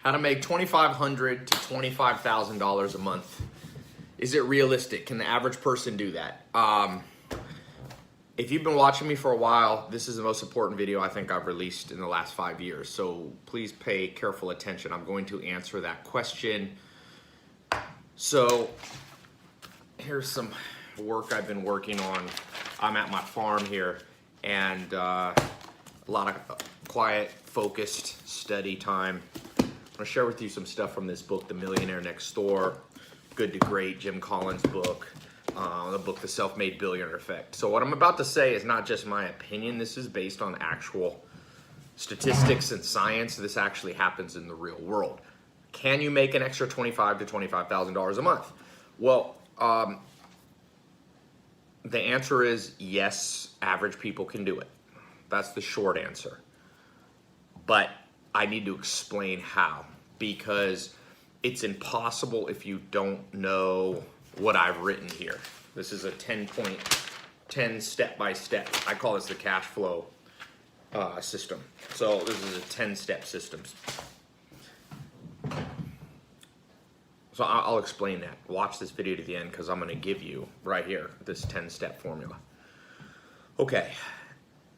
How to make $2,500 to $25,000 a month. Is it realistic? Can the average person do that? If you've been watching me for a while, this is the most important video I think I've released in the last 5 years. So please pay careful attention. I'm going to answer that question. So here's some work I've been working on. I'm at my farm here, and a lot of quiet, focused study time. I'm gonna share with you some stuff from this book, The Millionaire Next Door, Good to Great, Jim Collins' book, the book, The Self-Made Billionaire Effect. So what I'm about to say is not just my opinion. This is based on actual statistics and science. This actually happens in the real world. Can you make an extra $25,000 to $25,000 a month? Well, the answer is yes, average people can do it. That's the short answer. But I need to explain how, because it's impossible if you don't know what I've written here. This is a 10 step-by-step. I call this the cash flow system. So this is a 10-step system. So I'll explain that. Watch this video to the end, because I'm going to give you right here this 10-step formula. Okay,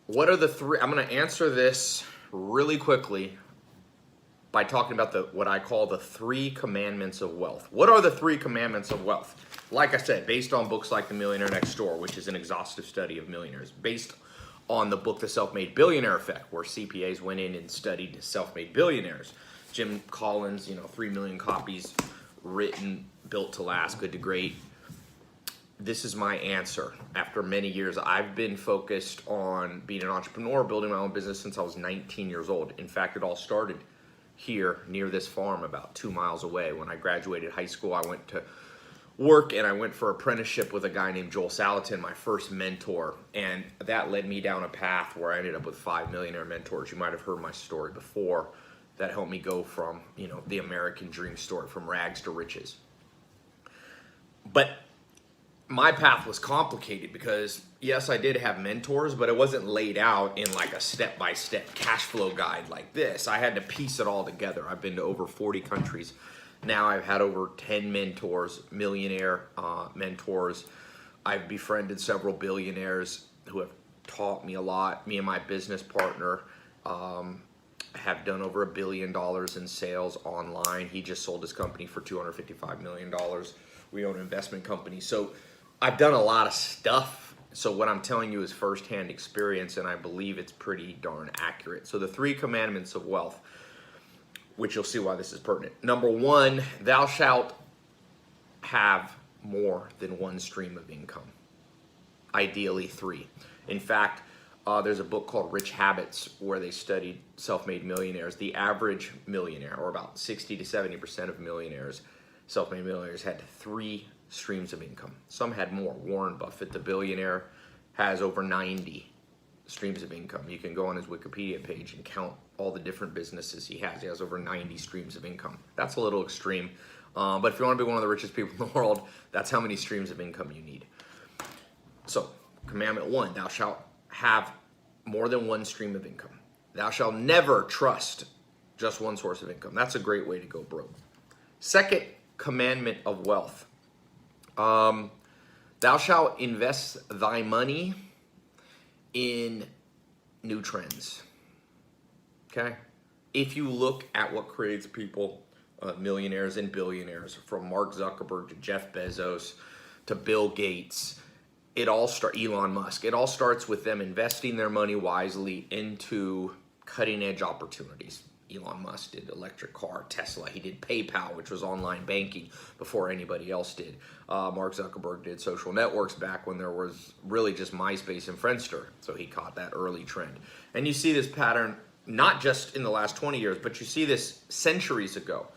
what are the three? I'm going to answer this really quickly by talking about what I call the 3 commandments of wealth. What are the 3 commandments of wealth? Like I said, based on books like The Millionaire Next Door, which is an exhaustive study of millionaires, based on the book, The Self-Made Billionaire Effect, where CPAs went in and studied self-made billionaires. Jim Collins, 3 million copies written, built to last, good to great. This is my answer. After many years, I've been focused on being an entrepreneur, building my own business since I was 19 years old. In fact, it all started here near this farm about 2 miles away. When I graduated high school, I went to work and I went for apprenticeship with a guy named Joel Salatin, my first mentor. And that led me down a path where I ended up with 5 millionaire mentors. You might have heard my story before. That helped me go from, the American dream story, from rags to riches. But my path was complicated because, yes, I did have mentors, but it wasn't laid out in like a step-by-step cash flow guide like this. I had to piece it all together. I've been to over 40 countries. Now I've had over 10 mentors, millionaire mentors. I've befriended several billionaires who have taught me a lot. Me and my business partner have done over $1 billion in sales online. He just sold his company for $255 million. We own an investment company. So I've done a lot of stuff. So what I'm telling you is firsthand experience, and I believe it's pretty darn accurate. So the 3 commandments of wealth, which you'll see why this is pertinent. Number 1, thou shalt have more than 1 stream of income. Ideally 3. In fact, there's a book called Rich Habits where they studied self-made millionaires. The average millionaire, or about 60 to 70% of millionaires, self-made millionaires, had 3 streams of income. Some had more. Warren Buffett, the billionaire, has over 90 streams of income. You can go on his Wikipedia page and count all the different businesses he has. He has over 90 streams of income. That's a little extreme, but if you want to be one of the richest people in the world, that's how many streams of income you need. So, commandment 1, thou shalt have more than 1 stream of income. Thou shalt never trust just 1 source of income. That's a great way to go broke. Second commandment of wealth. Thou shalt invest thy money in new trends. Okay? If you look at what creates people, millionaires and billionaires, from Mark Zuckerberg to Jeff Bezos to Bill Gates, Elon Musk, it all starts with them investing their money wisely into cutting-edge opportunities. Elon Musk did electric car, Tesla. He did PayPal, which was online banking before anybody else did. Mark Zuckerberg did social networks back when there was really just MySpace and Friendster. So he caught that early trend. And you see this pattern not just in the last 20 years, but you see this centuries ago.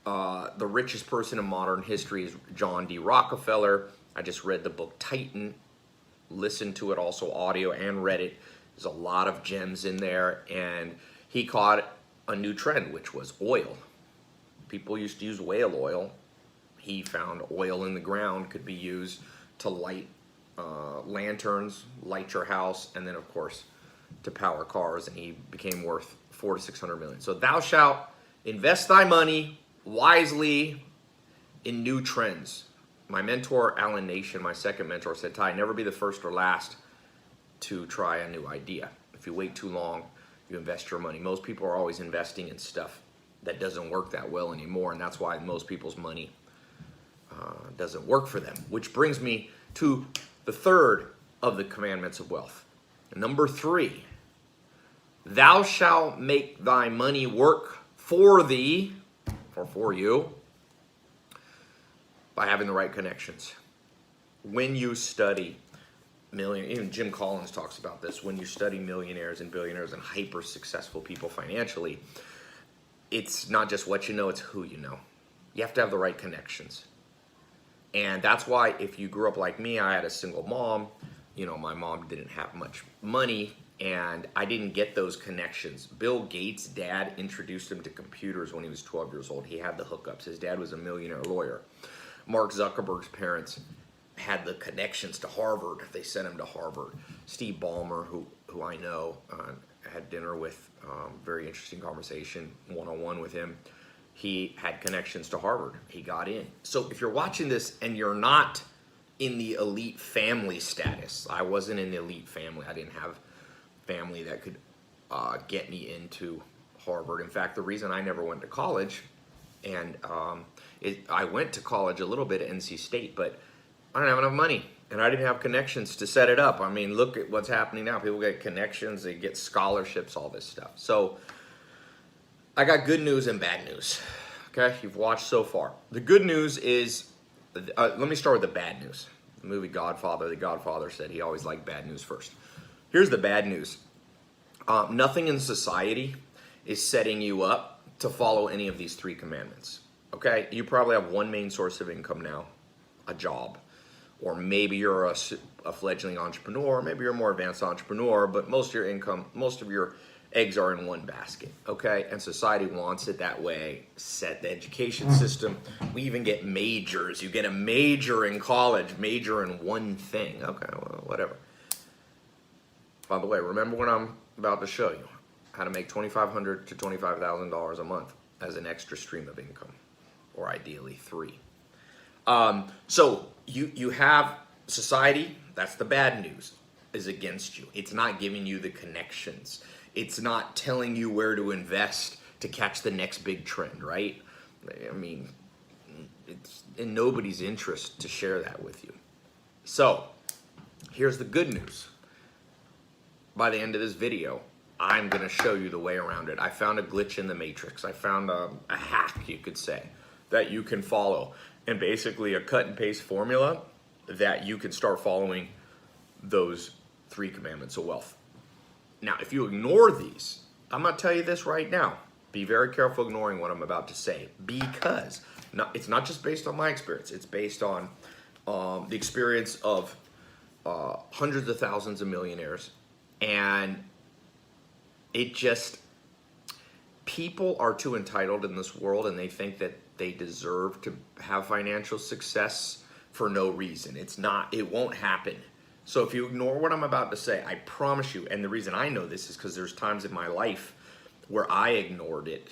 The richest person in modern history is John D. Rockefeller. I just read the book Titan, listened to it, also audio, and read it. There's a lot of gems in there, and he caught a new trend, which was oil. People used to use whale oil. He found oil in the ground could be used to light lanterns, light your house, and then of course to power cars, and he became worth $400 to $600 million. So thou shalt Invest thy money wisely in new trends. My mentor, Alan Nation, my second mentor, said, Tai, never be the first or last to try a new idea. If you wait too long, you invest your money. Most people are always investing in stuff that doesn't work that well anymore, and that's why most people's money doesn't work for them. Which brings me to the third of the commandments of wealth. Number 3, thou shalt make thy money work for thee, or for you, by having the right connections. When you study even Jim Collins talks about this, when you study millionaires and billionaires and hyper successful people financially, it's not just what you know, it's who you know. You have to have the right connections. And that's why if you grew up like me, I had a single mom, my mom didn't have much money and I didn't get those connections. Bill Gates' dad introduced him to computers when he was 12 years old. He had the hookups. His dad was a millionaire lawyer. Mark Zuckerberg's parents had the connections to Harvard. They sent him to Harvard. Steve Ballmer, who I know, had dinner with, very interesting conversation, one-on-one with him. He had connections to Harvard. He got in. So if you're watching this and you're not in the elite family status, I wasn't in the elite family. I didn't have family that could get me into Harvard. In fact, the reason I never went to college, and I went to college a little bit at NC State, but I didn't have enough money, and I didn't have connections to set it up. I mean, look at what's happening now. People get connections, they get scholarships, all this stuff. So I got good news and bad news. Okay, you've watched so far. The good news is, let me start with the bad news. The movie Godfather, the Godfather said he always liked bad news first. Here's the bad news. Nothing in society is setting you up to follow any of these 3 commandments. Okay, you probably have one main source of income now, a job. Or maybe you're a fledgling entrepreneur, maybe you're a more advanced entrepreneur, but most of your income, most of your eggs are in one basket, okay? And society wants it that way. Set the education system. We even get majors. You get a major in college, major in one thing. Okay, well, whatever. By the way, remember what I'm about to show you, how to make $2,500 to $25,000 a month as an extra stream of income, or ideally 3. So you have society, that's the bad news, is against you. It's not giving you the connections. It's not telling you where to invest to catch the next big trend, right? I mean, it's in nobody's interest to share that with you. So here's the good news. By the end of this video, I'm going to show you the way around it. I found a glitch in the matrix. I found a hack, you could say, that you can follow. And basically a cut and paste formula that you can start following those 3 commandments of wealth. Now, if you ignore these, I'm going to tell you this right now. Be very careful ignoring what I'm about to say, because it's not just based on my experience. It's based on the experience of hundreds of thousands of millionaires. And people are too entitled in this world, and they think that they deserve to have financial success for no reason. It won't happen. So if you ignore what I'm about to say, I promise you, and the reason I know this is because there's times in my life where I ignored it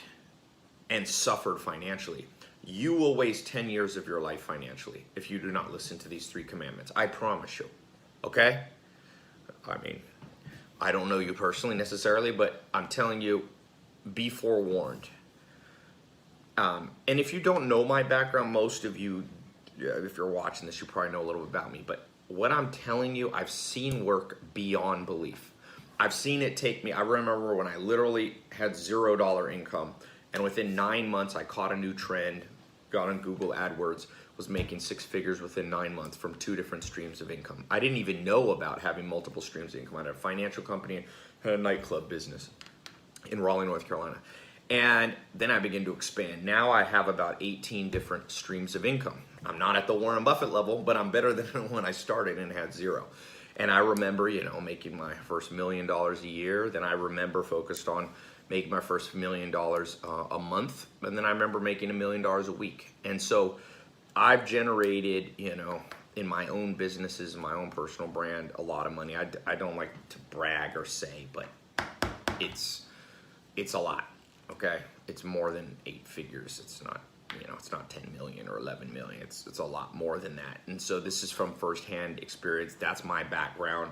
and suffered financially. You will waste 10 years of your life financially if you do not listen to these 3 commandments. I promise you. Okay? I mean, I don't know you personally necessarily, but I'm telling you, be forewarned. And if you don't know my background, most of you, if you're watching this, you probably know a little bit about me. But what I'm telling you, I've seen work beyond belief. I've seen it take me, I remember when I literally had $0 income, and within 9 months, I caught a new trend, got on Google AdWords, was making 6 figures within 9 months from 2 different streams of income. I didn't even know about having multiple streams of income. I had a financial company, had a nightclub business in Raleigh, North Carolina. And then I began to expand. Now I have about 18 different streams of income. I'm not at the Warren Buffett level, but I'm better than when I started and had 0. And I remember, making my first $1 million a year. Then I remember focused on making my first $1 million a month. And then I remember making $1 million a week. And so I've generated, in my own businesses, my own personal brand, a lot of money. I don't like to brag or say, but it's a lot. Okay, it's more than 8 figures. It's not, you know, it's not 10 million or 11 million. It's a lot more than that. And so this is from firsthand experience. That's my background.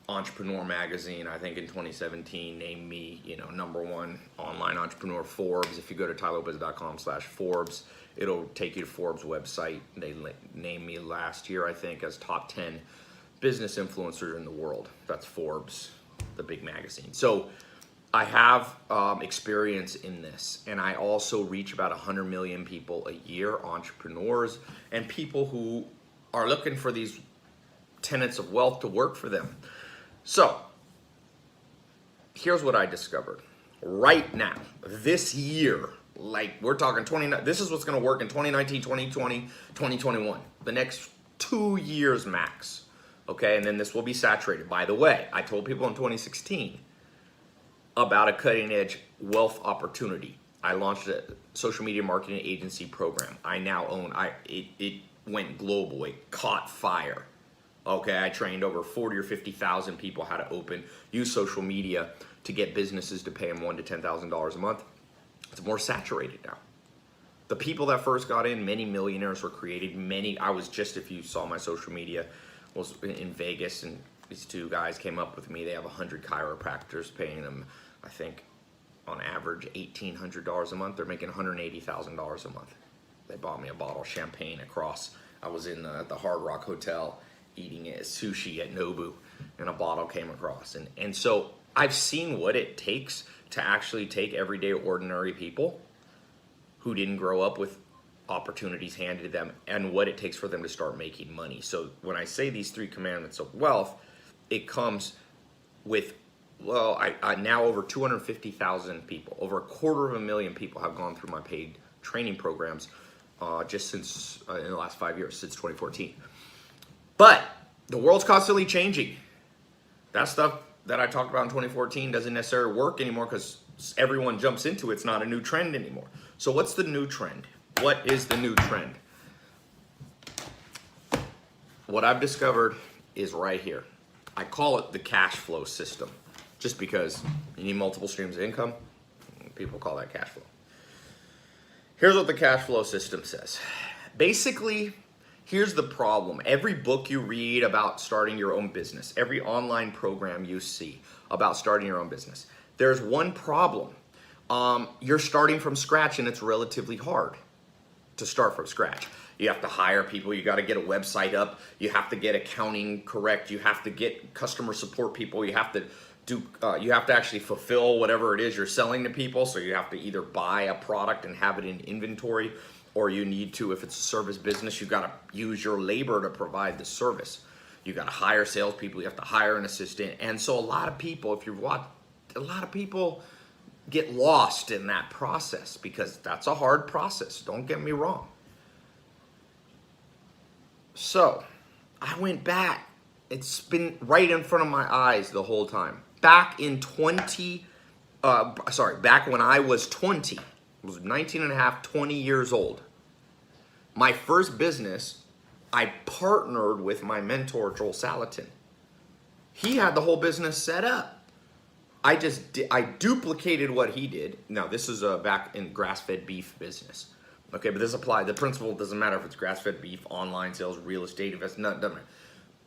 Entrepreneur Magazine, I think in 2017, named me, you know, #1 online entrepreneur. Forbes, if you go to tailopez.com/Forbes, it'll take you to Forbes website. They named me last year, I think, as top 10 business influencer in the world. That's Forbes, the big magazine. So I have experience in this, and I also reach about 100 million people a year, entrepreneurs and people who are looking for these tenets of wealth to work for them. So here's what I discovered right now, this year, like we're talking 29, this is what's going to work in 2019, 2020, 2021, the next 2 years max. Okay, and then this will be saturated. By the way, I told people in 2016 about a cutting edge wealth opportunity. I launched a social media marketing agency program. I now own, it went global, it caught fire. Okay, I trained over 40 or 50,000 people how to use social media to get businesses to pay them $1,000 to $10,000 a month. It's more saturated now. The people that first got in, many millionaires were created. I was just, if you saw my social media, was in Vegas, and these 2 guys came up with me. They have 100 chiropractors paying them, I think, on average $1,800 a month. They're making $180,000 a month. They bought me a bottle of champagne across. I was in the Hard Rock Hotel eating sushi at Nobu, and a bottle came across. And so I've seen what it takes to actually take everyday ordinary people who didn't grow up with opportunities handed to them, and what it takes for them to start making money. So when I say these 3 commandments of wealth, it comes with, well, I now over 250,000 people, over 250,000 people have gone through my paid training programs just since in the last 5 years, since 2014. But the world's constantly changing. That stuff that I talked about in 2014 doesn't necessarily work anymore because everyone jumps into it. It's not a new trend anymore. So what's the new trend? What is the new trend? What I've discovered is right here. I call it the cash flow system, just because you need multiple streams of income. People call that cash flow. Here's what the cash flow system says. Basically, here's the problem. Every book you read about starting your own business, every online program you see about starting your own business, there's one problem. You're starting from scratch, and it's relatively hard to start from scratch. You have to hire people. You got to get a website up. You have to get accounting correct. You have to get customer support people. You have to actually fulfill whatever it is you're selling to people. So you have to either buy a product and have it in inventory, or you need to, if it's a service business, you got to use your labor to provide the service. You got to hire salespeople. You have to hire an assistant. And so a lot of people, if you've watched, a lot of people get lost in that process, because that's a hard process. Don't get me wrong. So I went back. It's been right in front of my eyes the whole time. Back when I was 20, I was 19 and a half, 20 years old. My first business, I partnered with my mentor, Joel Salatin. He had the whole business set up. I duplicated what he did. Now, this is back in grass-fed beef business. Okay, but this applies. The principle doesn't matter if it's grass-fed beef, online sales, real estate, investment, doesn't matter.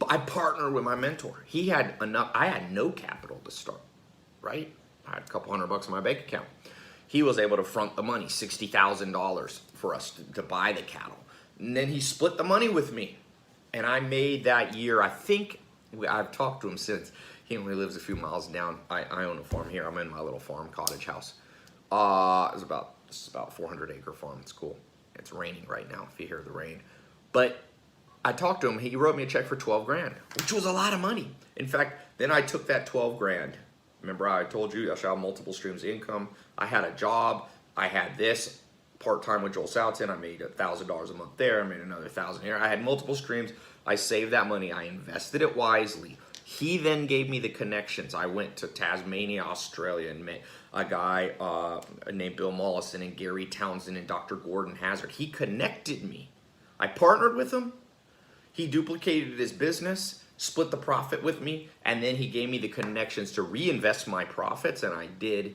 But I partnered with my mentor. He had enough. I had no capital to start, right? I had a couple $100 in my bank account. He was able to front the money, $60,000 for us to buy the cattle. And then he split the money with me. And I made that year, I think, I've talked to him since. He only lives a few miles down. I own a farm here. I'm in my little farm cottage house. It's about a 400-acre farm. It's cool. It's raining right now, if you hear the rain. But I talked to him. He wrote me a check for 12 grand, which was a lot of money. In fact, then I took that 12 grand. Remember I told you I shall have multiple streams of income. I had a job. I had this part-time with Joel Salatin. I made $1,000 a month there. I made another $1,000 here. I had multiple streams. I saved that money. I invested it wisely. He then gave me the connections. I went to Tasmania, Australia, and met a guy named Bill Mollison and Gary Townsend and Dr. Gordon Hazard. He connected me. I partnered with him. He duplicated his business, split the profit with me, and then he gave me the connections to reinvest my profits, and I did.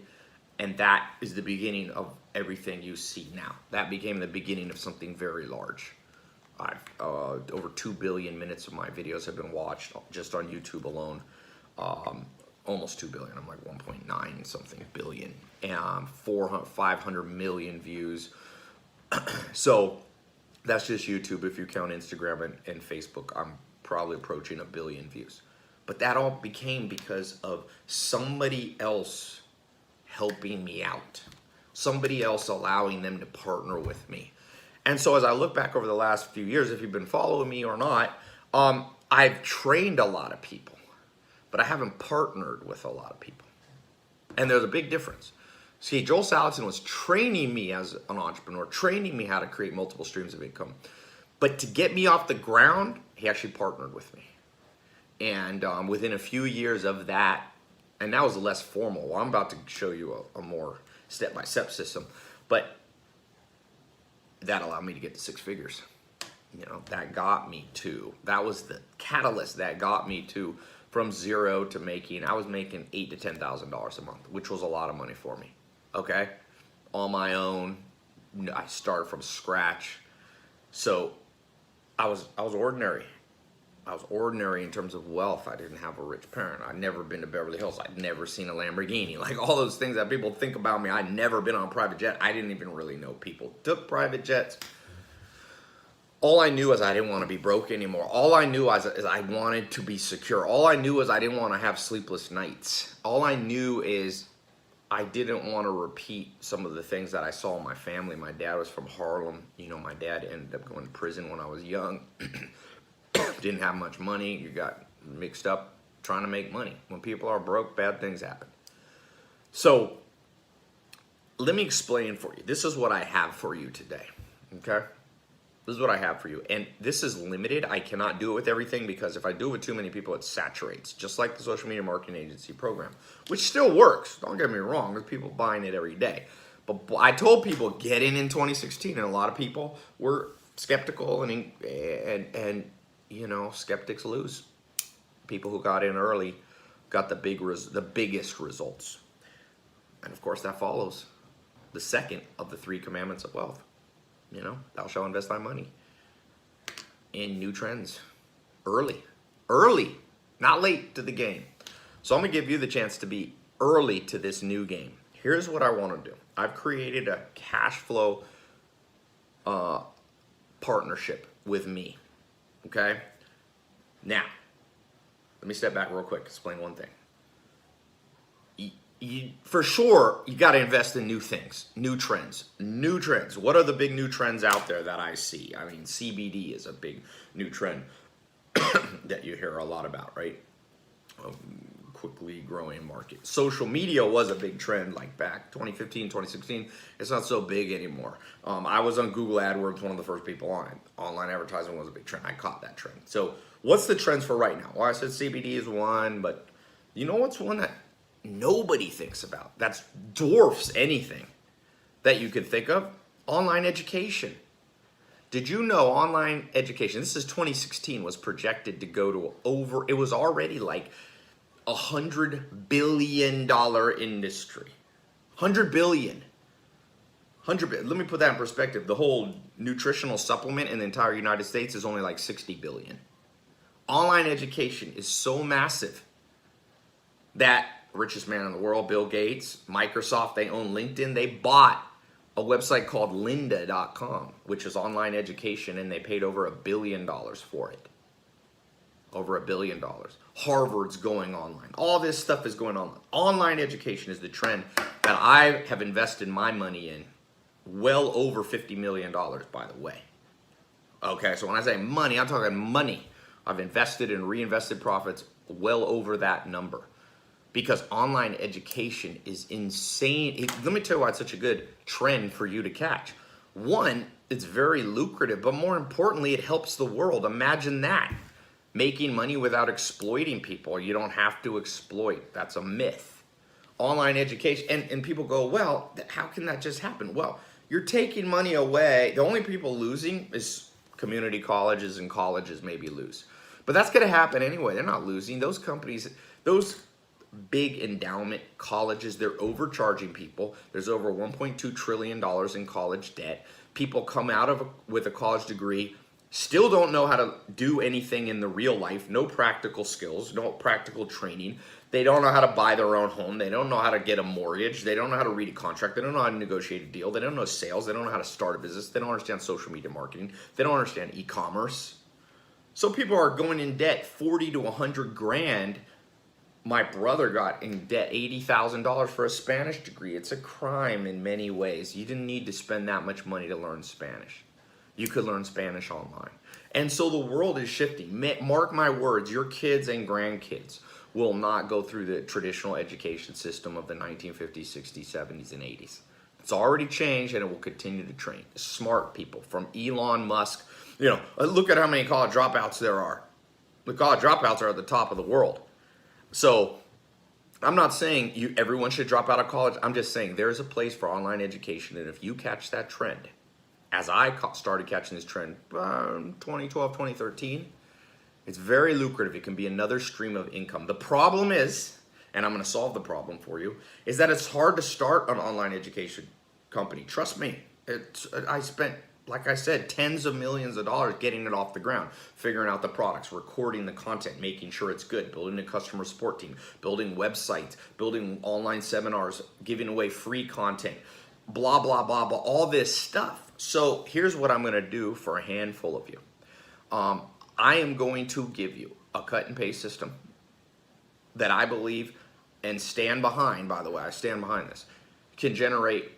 And that is the beginning of everything you see now. That became the beginning of something very large. I've over 2 billion minutes of my videos have been watched just on YouTube alone. Almost 2 billion. I'm like 1.9 something billion, and 500 million views. So that's just YouTube. If you count Instagram and Facebook, I'm probably approaching 1 billion views. But that all became because of somebody else helping me out, somebody else allowing them to partner with me. And so as I look back over the last few years, if you've been following me or not, I've trained a lot of people, but I haven't partnered with a lot of people. And there's a big difference. See, Joel Salatin was training me as an entrepreneur, training me how to create multiple streams of income. But to get me off the ground, he actually partnered with me. And within a few years of that, and that was less formal. Well, I'm about to show you a more step-by-step system, but that allowed me to get to 6 figures. You know, that got me to, that was the catalyst that got me to from zero to making, I was making $8,000 to $10,000 a month, which was a lot of money for me. Okay, on my own, I started from scratch. So I was ordinary. I was ordinary in terms of wealth. I didn't have a rich parent. I'd never been to Beverly Hills. I'd never seen a Lamborghini. Like all those things that people think about me. I'd never been on a private jet. I didn't even really know people took private jets. All I knew is I didn't want to be broke anymore. All I knew is I wanted to be secure. All I knew is I didn't want to have sleepless nights. All I knew is I didn't want to repeat some of the things that I saw in my family. My dad was from Harlem. You know, my dad ended up going to prison when I was young. Didn't have much money. You got mixed up trying to make money. When people are broke, bad things happen. So let me explain for you. This is what I have for you today. Okay? This is what I have for you. And this is limited. I cannot do it with everything because if I do it with too many people, it saturates. Just like the social media marketing agency program, which still works. Don't get me wrong. There's people buying it every day. But I told people get in 2016, and a lot of people were skeptical and you know, skeptics lose. People who got in early got the biggest results. And of course that follows the second of the 3 commandments of wealth. You know, thou shalt invest thy money in new trends. Early, not late to the game. So I'm gonna give you the chance to be early to this new game. Here's what I wanna do. I've created a cash flow partnership with me. Okay, now let me step back real quick, explain one thing. For sure, you got to invest in new things, new trends. What are the big new trends out there that I see? I mean, CBD is a big new trend that you hear a lot about, right? Quickly growing market. Social media was a big trend like back 2015, 2016. It's not so big anymore. I was on Google AdWords, one of the first people on it. Online advertising was a big trend. I caught that trend. So what's the trends for right now? Well, I said CBD is one, but you know what's one that nobody thinks about? That's dwarfs anything that you could think of? Online education. Did you know online education, this is 2016, was projected to go to over, it was already like $100 billion industry. 100 billion. Let me put that in perspective. The whole nutritional supplement in the entire United States is only like 60 billion. Online education is so massive that richest man in the world, Bill Gates, Microsoft, they own LinkedIn. They bought a website called lynda.com, which is online education, and they paid over $1 billion for it. Over $1 billion. Harvard's going online. All this stuff is going online. Online education is the trend that I have invested my money in. Well over $50 million, by the way. Okay, so when I say money, I'm talking money. I've invested and reinvested profits well over that number. Because online education is insane. Let me tell you why it's such a good trend for you to catch. One, it's very lucrative, but more importantly, it helps the world. Imagine that. Making money without exploiting people. You don't have to exploit. That's a myth. Online education, and people go, well, how can that just happen? Well, you're taking money away. The only people losing is community colleges, and colleges maybe lose. But that's going to happen anyway. They're not losing. Those companies, those big endowment colleges, they're overcharging people. There's over $1.2 trillion in college debt. People come out of with a college degree, still don't know how to do anything in the real life, no practical skills, no practical training. They don't know how to buy their own home. They don't know how to get a mortgage. They don't know how to read a contract. They don't know how to negotiate a deal. They don't know sales. They don't know how to start a business. They don't understand social media marketing. They don't understand e-commerce. So people are going in debt 40 to 100 grand. My brother got in debt $80,000 for a Spanish degree. It's a crime in many ways. You didn't need to spend that much money to learn Spanish. You could learn Spanish online. And so the world is shifting. Mark my words, your kids and grandkids will not go through the traditional education system of the 1950s, 60s, 70s, and 80s. It's already changed, and it will continue to train smart people from Elon Musk. You know, look at how many college dropouts there are. The college dropouts are at the top of the world. So I'm not saying everyone should drop out of college. I'm just saying there's a place for online education, and if you catch that trend, as I started catching this trend 2012, 2013, it's very lucrative. It can be another stream of income. The problem is, and I'm going to solve the problem for you, is that it's hard to start an online education company. Trust me. I spent, like I said, tens of millions of dollars getting it off the ground, figuring out the products, recording the content, making sure it's good, building a customer support team, building websites, building online seminars, giving away free content, blah, blah, blah, blah, all this stuff. So here's what I'm going to do for a handful of you. I am going to give you a cut and paste system that I believe and stand behind, by the way, I stand behind this, can generate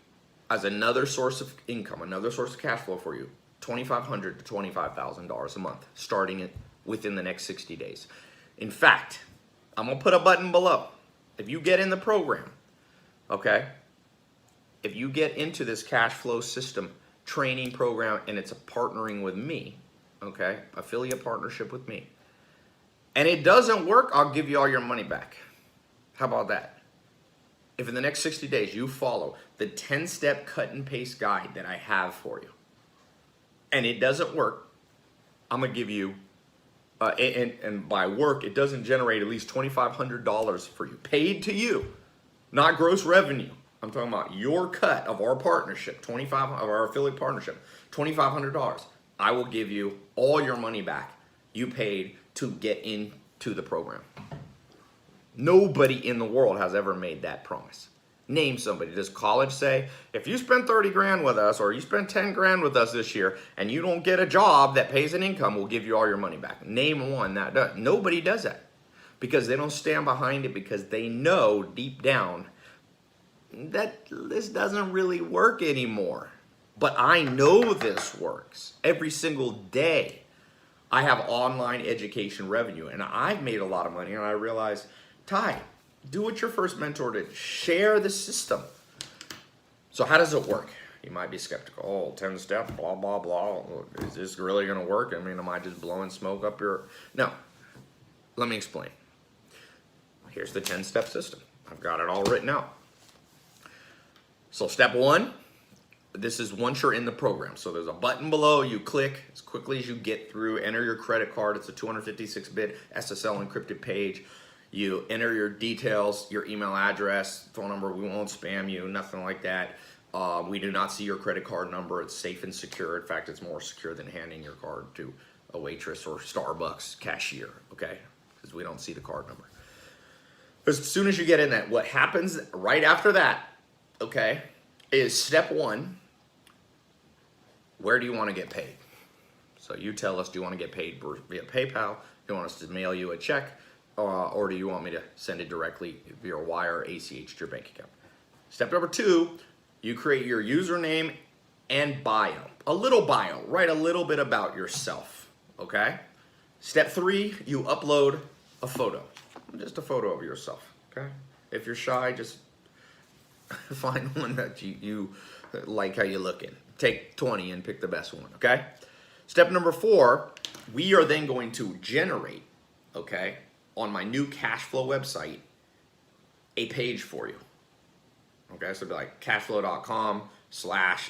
as another source of income, another source of cash flow for you, $2,500 to $25,000 a month, starting it within the next 60 days. In fact, I'm going to put a button below. If you get in the program, okay, if you get into this cash flow system training program and it's a partnering with me, okay, affiliate partnership with me, and it doesn't work, I'll give you all your money back. How about that? If in the next 60 days you follow the 10-step cut and paste guide that I have for you, and it doesn't work, I'm going to give you, and by work, it doesn't generate at least $2,500 for you, paid to you, not gross revenue. I'm talking about your cut of our partnership, of our affiliate partnership, $2,500. I will give you all your money back you paid to get into the program. Nobody in the world has ever made that promise. Name somebody. Does college say, if you spend 30 grand with us or you spend 10 grand with us this year and you don't get a job that pays an income, we'll give you all your money back? Name one that does. Nobody does that because they don't stand behind it, because they know deep down that this doesn't really work anymore. But I know this works every single day. I have online education revenue, and I've made a lot of money, and I realized, Tai, do what your first mentor did. Share the system. So how does it work? You might be skeptical. Oh, 10 steps, blah, blah, blah. Is this really going to work? I mean, am I just blowing smoke up your... No. Let me explain. Here's the 10-step system. I've got it all written out. So step one, this is once you're in the program. So there's a button below. You click as quickly as you get through. Enter your credit card. It's a 256-bit SSL encrypted page. You enter your details, your email address, phone number. We won't spam you, nothing like that. We do not see your credit card number. It's safe and secure. In fact, it's more secure than handing your card to a waitress or Starbucks cashier, okay? Because we don't see the card number. As soon as you get in that, what happens right after that, okay, is step one. Where do you want to get paid? So you tell us, do you want to get paid via PayPal? Do you want us to mail you a check? Or do you want me to send it directly via wire or ACH to your bank account? Step number two, you create your username and bio. A little bio. Write a little bit about yourself, okay? Step three, you upload a photo. Just a photo of yourself, okay? If you're shy, just find one that you like how you look in. Take 20 and pick the best one, okay? Step number four, we are then going to generate, okay, on my new cash flow website, a page for you. Okay, so it'd be like cashflow.com/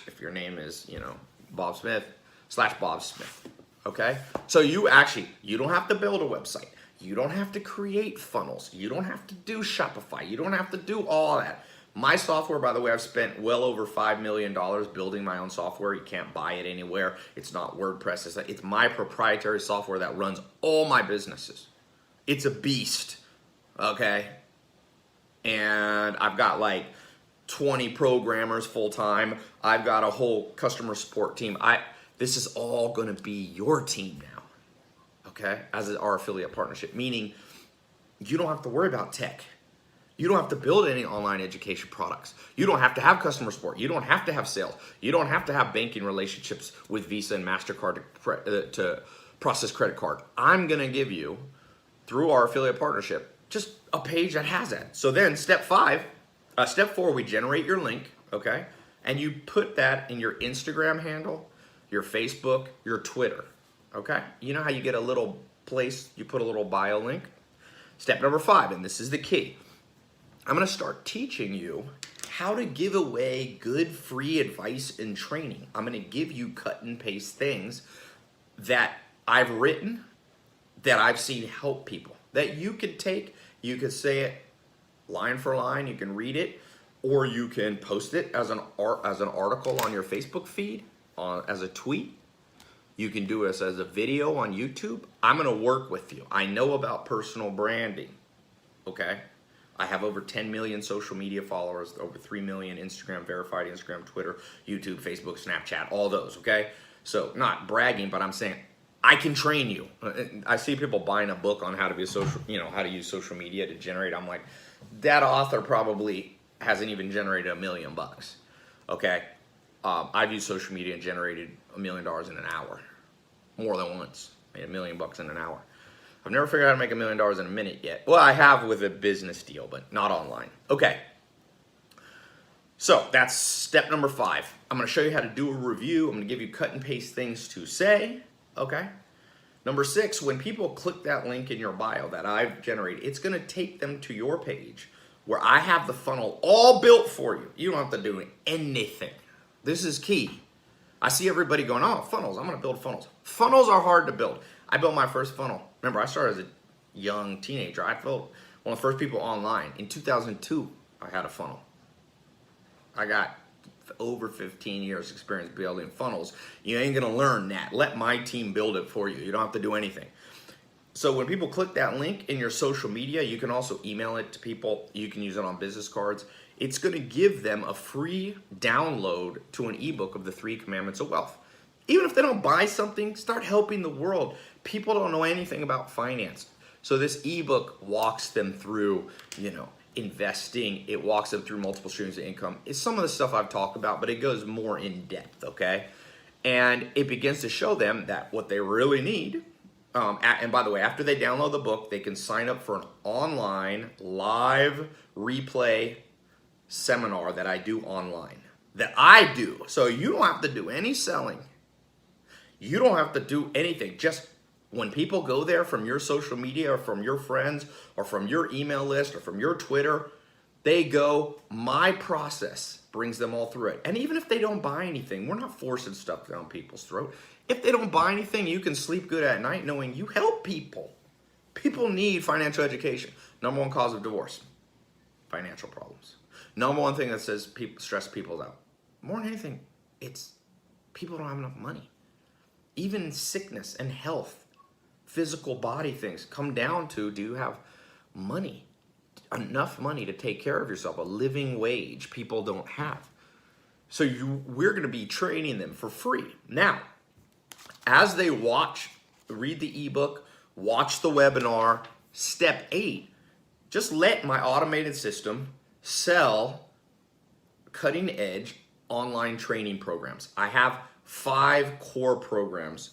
if your name is, Bob Smith, /Bob Smith. Okay, so you don't have to build a website. You don't have to create funnels. You don't have to do Shopify. You don't have to do all that. My software, by the way, I've spent well over $5 million building my own software. You can't buy it anywhere. It's not WordPress. It's my proprietary software that runs all my businesses. It's a beast, okay? And I've got like 20 programmers full time. I've got a whole customer support team. This is all gonna be your team now, okay? As our affiliate partnership, meaning you don't have to worry about tech. You don't have to build any online education products. You don't have to have customer support. You don't have to have sales. You don't have to have banking relationships with Visa and MasterCard to process credit card. I'm gonna give you, through our affiliate partnership, just a page that has that. So then step 4, we generate your link, okay? And you put that in your Instagram handle, your Facebook, your Twitter, okay? You know how you get a little place, you put a little bio link? Step number 5, and this is the key. I'm gonna start teaching you how to give away good free advice and training. I'm gonna give you cut and paste things that I've written, that I've seen help people, that you could take, you could say it line for line, you can read it, or you can post it as an article on your Facebook feed, as a tweet. You can do this as a video on YouTube. I'm gonna work with you. I know about personal branding, okay? I have over 10 million social media followers, over 3 million Instagram, verified Instagram, Twitter, YouTube, Facebook, Snapchat, all those, okay? So not bragging, but I'm saying I can train you. I see people buying a book on how to be how to use social media to generate. I'm like, that author probably hasn't even generated $1 million, okay? I've used social media and generated $1 million in an hour, more than once. Made $1 million in an hour. I've never figured out how to make $1 million in a minute yet. Well, I have with a business deal, but not online. Okay. So that's step number 5. I'm gonna show you how to do a review. I'm gonna give you cut and paste things to say, okay? Number 6, when people click that link in your bio that I've generated, it's gonna take them to your page where I have the funnel all built for you. You don't have to do anything. This is key. I see everybody going, oh, funnels, I'm gonna build funnels. Funnels are hard to build. I built my first funnel. Remember, I started as a young teenager. I built one of the first people online. In 2002, I had a funnel. I got over 15 years experience building funnels. You ain't gonna learn that. Let my team build it for you. You don't have to do anything. So when people click that link in your social media, you can also email it to people. You can use it on business cards. It's gonna give them a free download to an ebook of the 3 Commandments of Wealth. Even if they don't buy something, start helping the world. People don't know anything about finance. So this ebook walks them through, investing. It walks them through multiple streams of income. It's some of the stuff I've talked about, but it goes more in depth, okay? And it begins to show them that what they really need, and by the way, after they download the book, they can sign up for an online live replay seminar that I do online, that I do. So you don't have to do any selling. You don't have to do anything. Just when people go there from your social media or from your friends or from your email list or from your Twitter, they go, my process brings them all through it. And even if they don't buy anything, we're not forcing stuff down people's throat. If they don't buy anything, you can sleep good at night knowing you help people. People need financial education. Number 1 cause of divorce, financial problems. Number 1 thing that says stress people out. More than anything, it's people don't have enough money. Even sickness and health, physical body things come down to, do you have money? Enough money to take care of yourself, a living wage people don't have. So we're gonna be training them for free. Now, as they read the ebook, watch the webinar, step 8, just let my automated system sell cutting edge online training programs. I have 5 core programs.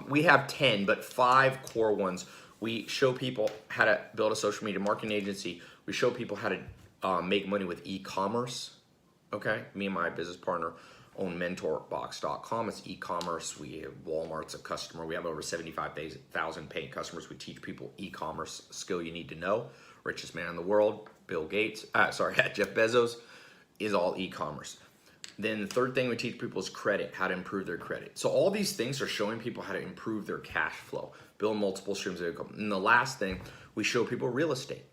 We have 10, but 5 core ones. We show people how to build a social media marketing agency. We show people how to make money with e-commerce. Okay, me and my business partner own mentorbox.com. It's e-commerce. Walmart's a customer. We have over 75,000 paying customers. We teach people e-commerce skill you need to know. Richest man in the world, Jeff Bezos, is all e-commerce. Then the third thing we teach people is credit, how to improve their credit. So all these things are showing people how to improve their cash flow, build multiple streams of income. And the last thing, we show people real estate.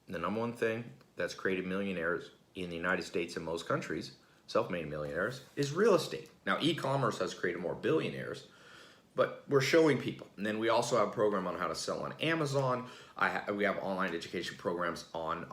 The number one thing that's created millionaires in the United States and most countries, self-made millionaires, is real estate. Now, e-commerce has created more billionaires, but we're showing people. And then we also have a program on how to sell on Amazon. We have online education programs on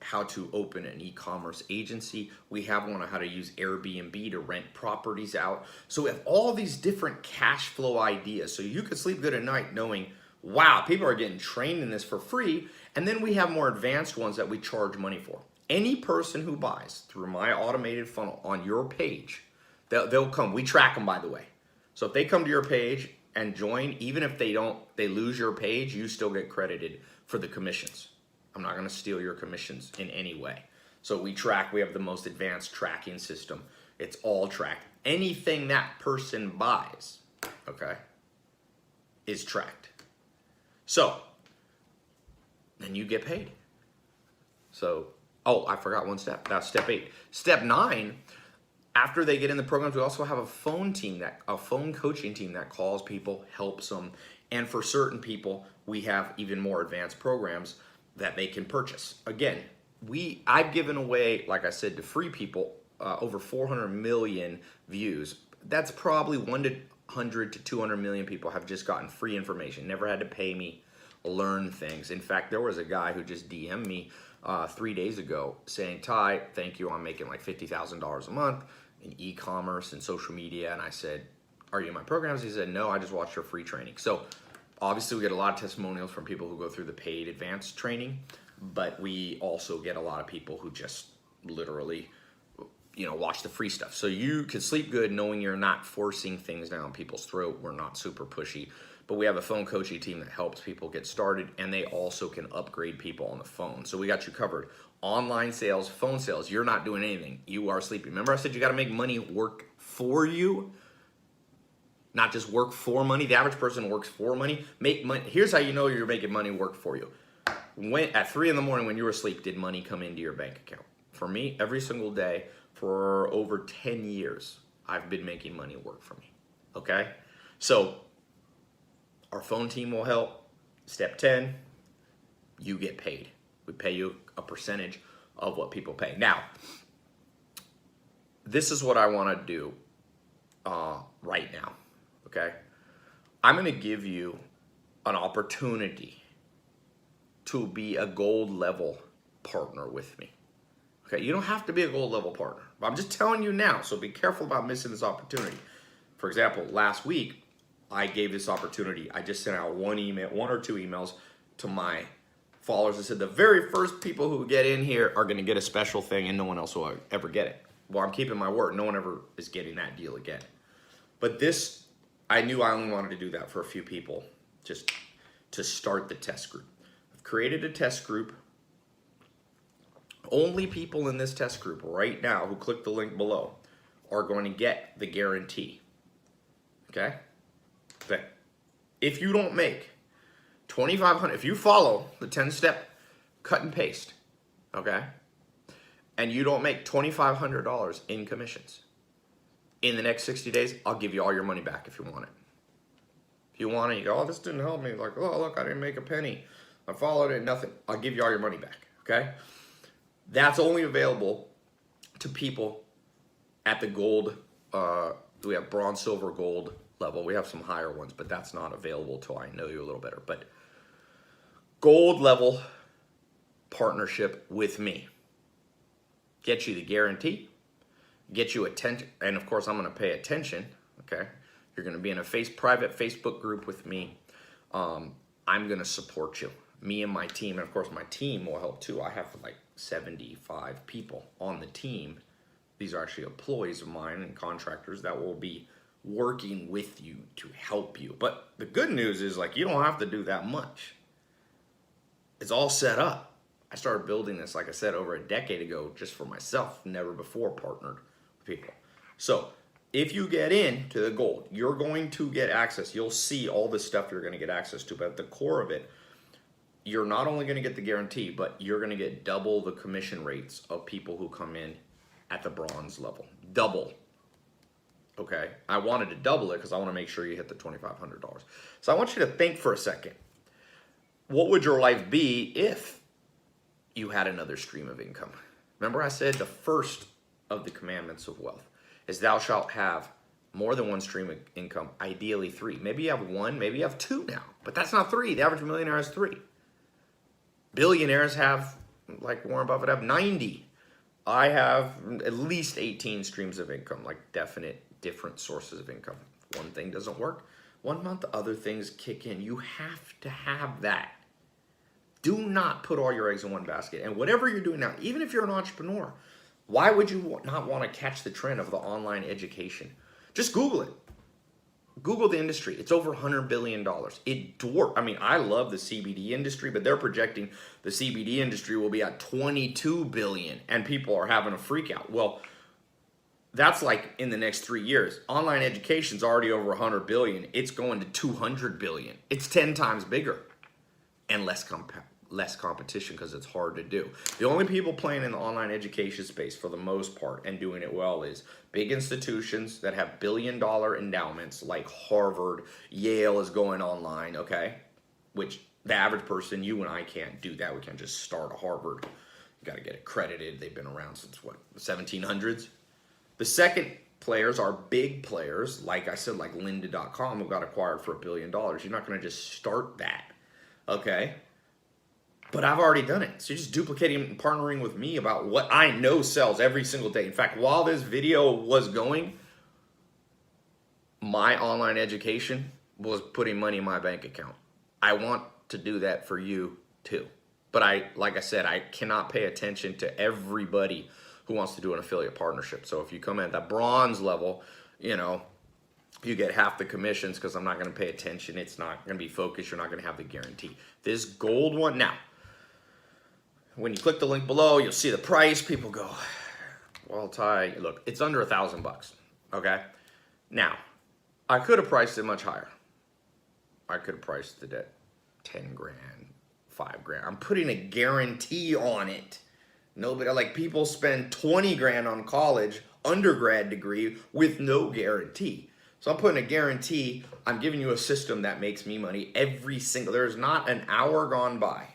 how to open an e-commerce agency. We have one on how to use Airbnb to rent properties out. So we have all these different cash flow ideas. So you could sleep good at night knowing, wow, people are getting trained in this for free. And then we have more advanced ones that we charge money for. Any person who buys through my automated funnel on your page, they'll come. We track them, by the way. So if they come to your page and join, even if they lose your page, you still get credited for the commissions. I'm not going to steal your commissions in any way. So we have the most advanced tracking system. It's all tracked. Anything that person buys, okay, is tracked. So then you get paid. So, oh, I forgot one step. That's step 8. Step 9, after they get in the programs, we also have a phone coaching team that calls people, helps them. And for certain people, we have even more advanced programs that they can purchase. Again, I've given away, like I said, to free people, over 400 million views. That's probably 100 to 200 million people have just gotten free information, never had to pay me, learn things. In fact, there was a guy who just DM'd me 3 days ago saying, Tai, thank you, I'm making like $50,000 a month in e-commerce and social media. And I said, are you in my programs? He said, no, I just watched your free training. So obviously, we get a lot of testimonials from people who go through the paid advanced training, but we also get a lot of people who just literally, watch the free stuff. So you can sleep good knowing you're not forcing things down people's throat. We're not super pushy, but we have a phone coaching team that helps people get started, and they also can upgrade people on the phone. So we got you covered. Online sales, phone sales, you're not doing anything. You are sleeping. Remember I said you got to make money work for you? Not just work for money. The average person works for money. Make money. Here's how you know you're making money work for you. At 3 in the morning when you were asleep, did money come into your bank account? For me, every single day for over 10 years, I've been making money work for me. Okay? So our phone team will help. Step 10, you get paid. We pay you a percentage of what people pay. Now, this is what I want to do right now. Okay, I'm going to give you an opportunity to be a gold level partner with me. Okay, you don't have to be a gold level partner. But I'm just telling you now, so be careful about missing this opportunity. For example, last week, I gave this opportunity. I just sent out one or two emails to my followers that said the very first people who get in here are going to get a special thing and no one else will ever get it. Well, I'm keeping my word. No one ever is getting that deal again. But this, I knew I only wanted to do that for a few people just to start the test group. I've created a test group. Only people in this test group right now who click the link below are going to get the guarantee. Okay? Okay. If you don't make $2,500, if you follow the 10-step cut and paste, okay, and you don't make $2,500 in commissions, in the next 60 days, I'll give you all your money back if you want it. If you want it, you go, oh, this didn't help me. Like, oh, look, I didn't make a penny. I followed it, nothing. I'll give you all your money back, okay? That's only available to people at the gold. We have bronze, silver, gold level. We have some higher ones, but that's not available till I know you a little better. But gold level partnership with me. Get you the guarantee. Get you attention, and of course I'm going to pay attention. Okay, you're going to be in a private Facebook group with me. I'm going to support you, me and my team, and of course my team will help too. I have like 75 people on the team. These are actually employees of mine and contractors that will be working with you to help you. But the good news is, like, you don't have to do that much. It's all set up. I started building this, like I said, over a decade ago just for myself, never before partnered people. So if you get into the gold, you're going to get access. You'll see all this stuff you're going to get access to, but at the core of it, you're not only going to get the guarantee, but you're going to get double the commission rates of people who come in at the bronze level. Double. Okay, I wanted to double it because I want to make sure you hit the $2,500. So I want you to think for a second. What would your life be if you had another stream of income? Remember I said the first of the commandments of wealth is thou shalt have more than one stream of income, ideally 3. Maybe you have 1, maybe you have 2 now, but that's not 3. The average millionaire has 3. Billionaires have, like Warren Buffett, have 90. I have at least 18 streams of income, like definite different sources of income. One thing doesn't work, 1 month, other things kick in. You have to have that. Do not put all your eggs in one basket. And whatever you're doing now, even if you're an entrepreneur, why would you not want to catch the trend of the online education? Just Google it. Google the industry. It's over $100 billion. It dwarfs. I mean, I love the CBD industry, but they're projecting the CBD industry will be at $22 billion, and people are having a freak out. Well, that's like in the next 3 years. Online education's already over $100 billion. It's going to $200 billion. It's 10 times bigger and less competition because it's hard to do. The only people playing in the online education space for the most part and doing it well is big institutions that have billion-dollar endowments like Harvard, Yale is going online, okay? Which the average person, you and I can't do that. We can't just start a Harvard. You got to get accredited. They've been around since, what, the 1700s? The second players are big players, like I said, like lynda.com, who got acquired for $1 billion. You're not going to just start that, okay? But I've already done it. So you're just duplicating and partnering with me about what I know sells every single day. In fact, while this video was going, my online education was putting money in my bank account. I want to do that for you too. But like I said, I cannot pay attention to everybody who wants to do an affiliate partnership. So if you come in at that bronze level, you know, you get half the commissions because I'm not going to pay attention. It's not going to be focused. You're not going to have the guarantee. This gold one, now, when you click the link below, you'll see the price. People go, well, Tai, look, it's under $1,000, okay? Now, I could have priced it much higher. I could have priced it at 10 grand, 5 grand. I'm putting a guarantee on it. Nobody, like, people spend 20 grand on college, undergrad degree with no guarantee. So I'm putting a guarantee. I'm giving you a system that makes me money every single, there's not an hour gone by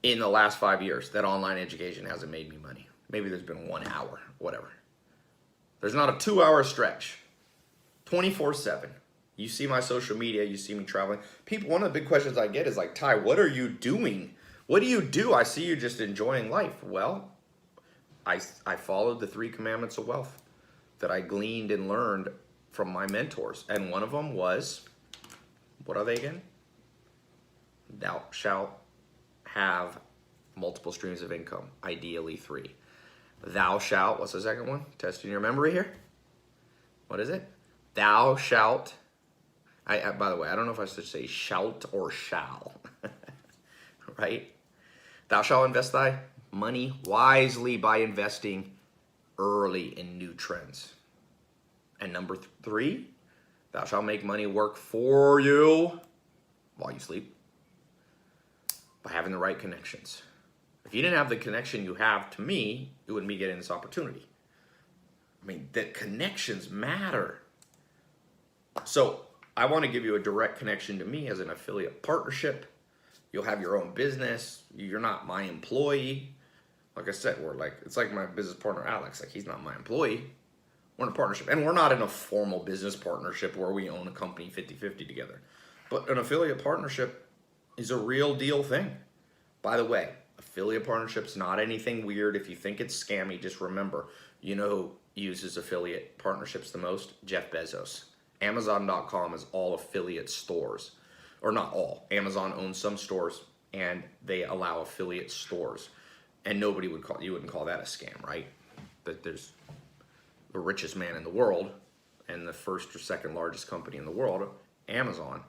in the last 5 years that online education hasn't made me money. Maybe there's been 1 hour, whatever. There's not a 2-hour stretch, 24/7. You see my social media, you see me traveling. People, one of the big questions I get is like, Tai, what are you doing? What do you do? I see you just enjoying life. Well, I followed the 3 commandments of wealth that I gleaned and learned from my mentors. And one of them was, what are they again? Thou shalt have multiple streams of income, ideally 3. Thou shalt, what's the second one? Testing your memory here. What is it? Thou shalt, by the way, I don't know if I should say shout or shall, right? Thou shalt invest thy money wisely by investing early in new trends. And number 3, thou shalt make money work for you while you sleep by having the right connections. If you didn't have the connection you have to me, you wouldn't be getting this opportunity. I mean, the connections matter. So I want to give you a direct connection to me as an affiliate partnership. You'll have your own business. You're not my employee. Like I said, it's like my business partner, Alex. Like, he's not my employee. We're in a partnership. And we're not in a formal business partnership where we own a company 50-50 together. But an affiliate partnership is a real deal thing. By the way, affiliate partnership's not anything weird. If you think it's scammy, just remember, you know who uses affiliate partnerships the most? Jeff Bezos. Amazon.com is all affiliate stores. Or not all. Amazon owns some stores, and they allow affiliate stores. And you wouldn't call that a scam, right? That there's the richest man in the world and the first or second largest company in the world, Amazon,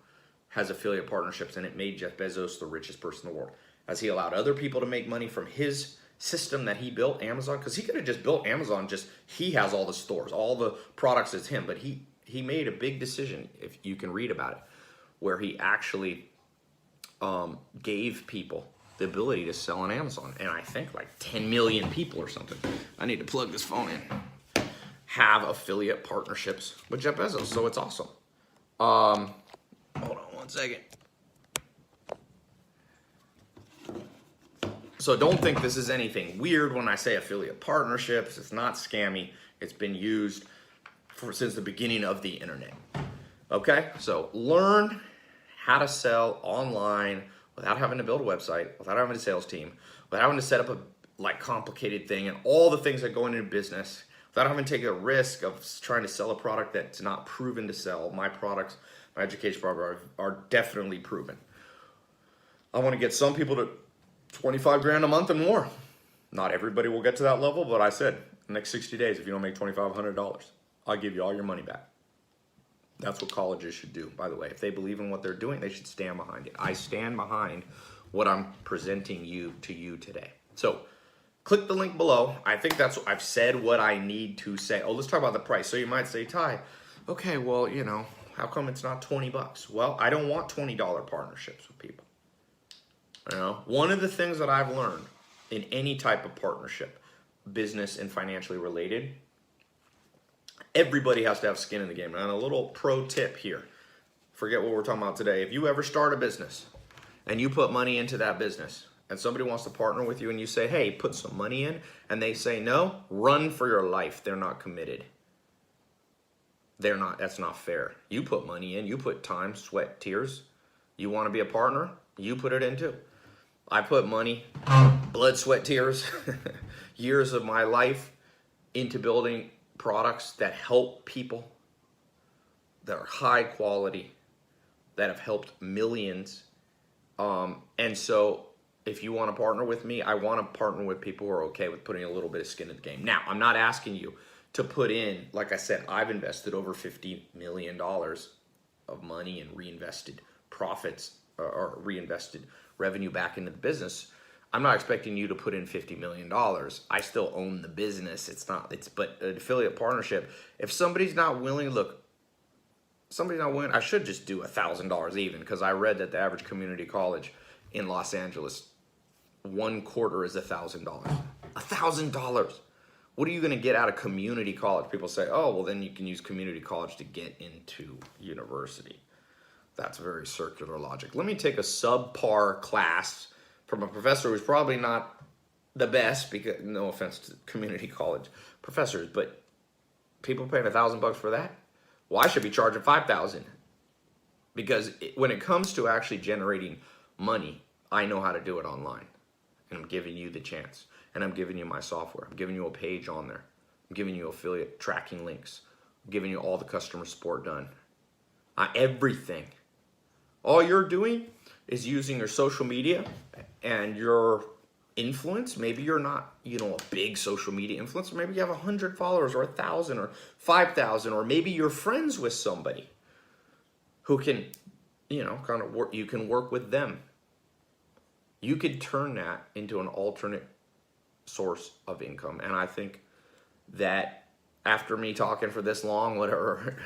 has affiliate partnerships, and it made Jeff Bezos the richest person in the world. As he allowed other people to make money from his system that he built, Amazon, because he could have just built Amazon, he has all the stores, all the products is him, but he made a big decision, if you can read about it, where he actually gave people the ability to sell on Amazon. And I think like 10 million people or something, I need to plug this phone in, have affiliate partnerships with Jeff Bezos. So it's awesome. Hold on one second. So don't think this is anything weird when I say affiliate partnerships. It's not scammy. It's been used since the beginning of the internet. Okay, so learn how to sell online without having to build a website, without having a sales team, without having to set up a complicated thing and all the things that go into business, without having to take a risk of trying to sell a product that's not proven to sell. My products, my education program are definitely proven. I want to get some people to 25 grand a month and more. Not everybody will get to that level, but I said, the next 60 days, if you don't make $2,500, I'll give you all your money back. That's what colleges should do, by the way. If they believe in what they're doing, they should stand behind it. I stand behind what I'm presenting to you today. So click the link below. I think that's what I've said what I need to say. Oh, let's talk about the price. So you might say, Tai, okay, well, you know, how come it's not 20 bucks? Well, I don't want $20 partnerships with people. You know, one of the things that I've learned in any type of partnership, business and financially related, everybody has to have skin in the game. And a little pro tip here, forget what we're talking about today. If you ever start a business and you put money into that business and somebody wants to partner with you and you say, hey, put some money in, and they say no, run for your life. They're not committed. That's not fair. You put money in, you put time, sweat, tears. You want to be a partner? You put it in too. I put money, blood, sweat, tears, years of my life into building products that help people, that are high quality, that have helped millions. And so if you want to partner with me, I want to partner with people who are okay with putting a little bit of skin in the game. Now, I'm not asking you to put in, like I said, I've invested over $50 million of money and reinvested profits or reinvested revenue back into the business. I'm not expecting you to put in $50 million. I still own the business. But an affiliate partnership, if somebody's not willing, I should just do $1,000 even, because I read that the average community college in Los Angeles, 1/4 is $1,000. $1,000. What are you going to get out of community college? People say, oh, well, then you can use community college to get into university. That's very circular logic. Let me take a subpar class from a professor who's probably not the best, because no offense to community college professors, but people paying $1,000 for that? Well, I should be charging $5,000, because when it comes to actually generating money, I know how to do it online, and I'm giving you the chance, and I'm giving you my software. I'm giving you a page on there. I'm giving you affiliate tracking links. I'm giving you all the customer support done. Everything. All you're doing is using your social media and your influence. Maybe you're not, a big social media influencer. Maybe you have 100 followers or 1,000 or 5,000, or maybe you're friends with somebody who can, kind of work. You can work with them. You could turn that into an alternate source of income. And I think that after me talking for this long, whatever,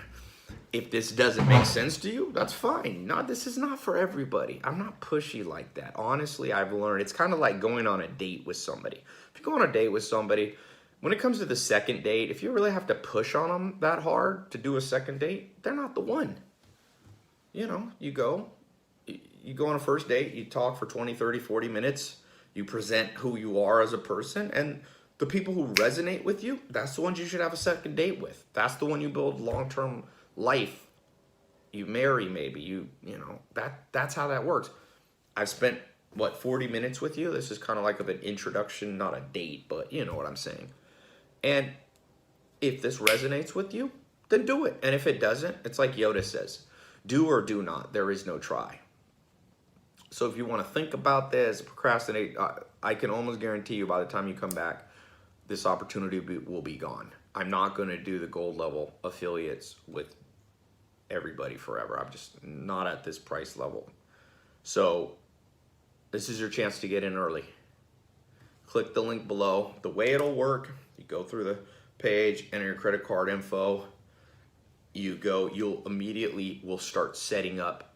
if this doesn't make sense to you, that's fine. No, this is not for everybody. I'm not pushy like that. Honestly, I've learned it's kind of like going on a date with somebody. If you go on a date with somebody, when it comes to the second date, if you really have to push on them that hard to do a second date, they're not the one. You go on a first date, you talk for 20, 30, 40 minutes, you present who you are as a person, and the people who resonate with you, that's the ones you should have a second date with. That's the one you build long-term life. You marry, maybe, that's how that works. I've spent 40 minutes with you. This is kind of like an introduction, not a date, but you know what I'm saying. And if this resonates with you, then do it. And if it doesn't, it's like Yoda says, do or do not. There is no try. So if you want to think about this, procrastinate, I can almost guarantee you by the time you come back, this opportunity will be gone. I'm not going to do the gold level affiliates with everybody forever. I'm just not at this price level. So this is your chance to get in early. Click the link below. The way it'll work, you go through the page, enter your credit card info. You'll immediately will start setting up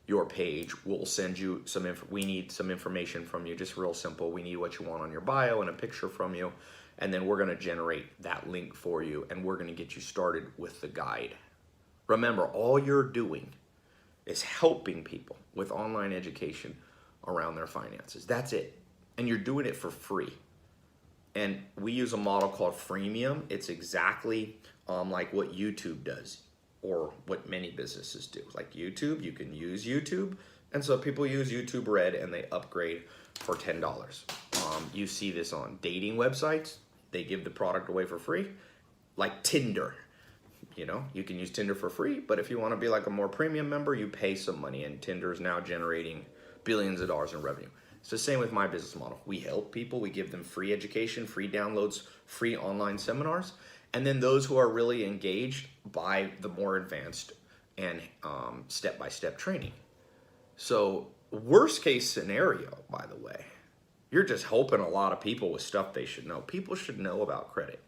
your page. We'll send you we need some information from you, just real simple. We need what you want on your bio and a picture from you. And then we're gonna generate that link for you, and we're gonna get you started with the guide. Remember, all you're doing is helping people with online education around their finances. That's it. And you're doing it for free. And we use a model called freemium. It's exactly like what YouTube does, or what many businesses do. Like YouTube, you can use YouTube. And so people use YouTube Red and they upgrade for $10. You see this on dating websites. They give the product away for free, like Tinder. You know, you can use Tinder for free, but if you want to be like a more premium member, you pay some money, and Tinder is now generating billions of dollars in revenue. It's the same with my business model. We help people, we give them free education, free downloads, free online seminars, and then those who are really engaged buy the more advanced and step-by-step training. So worst case scenario, by the way, you're just helping a lot of people with stuff they should know. People should know about credit.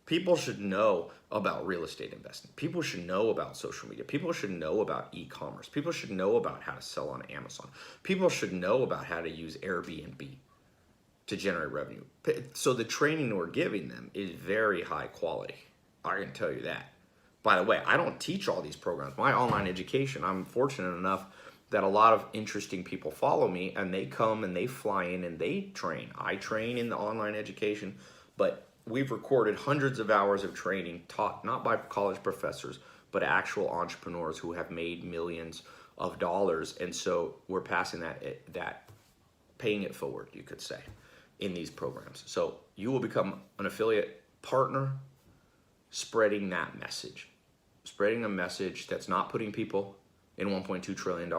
People should know about real estate investing. People should know about social media. People should know about e-commerce. People should know about how to sell on Amazon. People should know about how to use Airbnb to generate revenue. So the training we're giving them is very high quality. I can tell you that. By the way, I don't teach all these programs. My online education, I'm fortunate enough that a lot of interesting people follow me, and they come and they fly in and they train. I train in the online education, but we've recorded hundreds of hours of training taught not by college professors, but actual entrepreneurs who have made millions of dollars. And so we're passing that paying it forward, you could say, in these programs. So you will become an affiliate partner, spreading that message, spreading a message that's not putting people in $1.2 trillion